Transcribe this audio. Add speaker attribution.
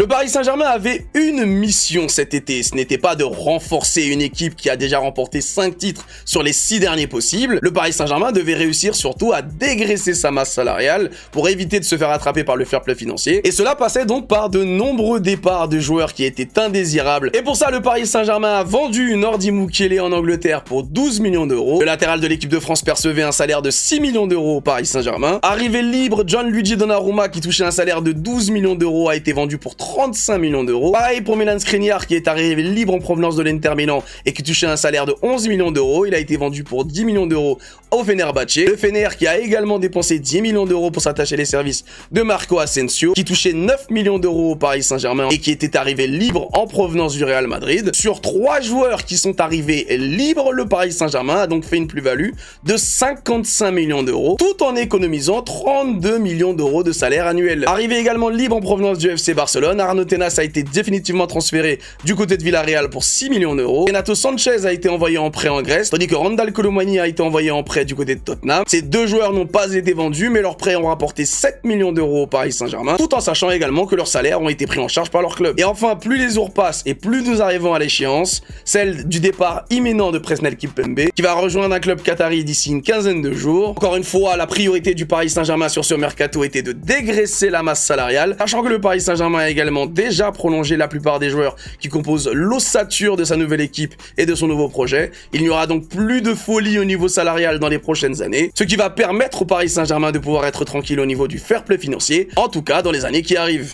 Speaker 1: Le Paris Saint-Germain avait une mission cet été, ce n'était pas de renforcer une équipe qui a déjà remporté 5 titres sur les 6 derniers possibles. Le Paris Saint-Germain devait réussir surtout à dégraisser sa masse salariale pour éviter de se faire attraper par le fair play financier. Et cela passait donc par de nombreux départs de joueurs qui étaient indésirables. Et pour ça, le Paris Saint-Germain a vendu Nordi Mukiele en Angleterre pour 12 millions d'euros. Le latéral de l'équipe de France percevait un salaire de 6 millions d'euros au Paris Saint-Germain. Arrivé libre, Gianluigi Donnarumma, qui touchait un salaire de 12 millions d'euros, a été vendu pour 35 millions d'euros. Pareil pour Milan Skriniar, qui est arrivé libre en provenance de l'Inter Milan et qui touchait un salaire de 11 millions d'euros. Il a été vendu pour 10 millions d'euros au Fenerbahçe. Le Fener qui a également dépensé 10 millions d'euros pour s'attacher les services de Marco Asensio, qui touchait 9 millions d'euros au Paris Saint-Germain et qui était arrivé libre en provenance du Real Madrid. Sur 3 joueurs qui sont arrivés libres, le Paris Saint-Germain a donc fait une plus-value de 55 millions d'euros, tout en économisant 32 millions d'euros de salaire annuel. Arrivé également libre en provenance du FC Barcelone, Arnaud Tenas a été définitivement transféré du côté de Villarreal pour 6 millions d'euros. Renato Sanchez a été envoyé en prêt en Grèce, tandis que Randal Colomani a été envoyé en prêt du côté de Tottenham. Ces deux joueurs n'ont pas été vendus, mais leurs prêts ont rapporté 7 millions d'euros au Paris Saint-Germain, tout en sachant également que leurs salaires ont été pris en charge par leur club. Et enfin, plus les jours passent et plus nous arrivons à l'échéance, celle du départ imminent de Presnel Kimpembe, qui va rejoindre un club qatari d'ici une quinzaine de jours. Encore une fois, la priorité du Paris Saint-Germain sur ce mercato était de dégraisser la masse salariale, sachant que le Paris Saint-Germain a également déjà prolongé la plupart des joueurs qui composent l'ossature de sa nouvelle équipe et de son nouveau projet. Il n'y aura donc plus de folie au niveau salarial dans les prochaines années, ce qui va permettre au Paris Saint-Germain de pouvoir être tranquille au niveau du fair play financier, en tout cas dans les années qui arrivent.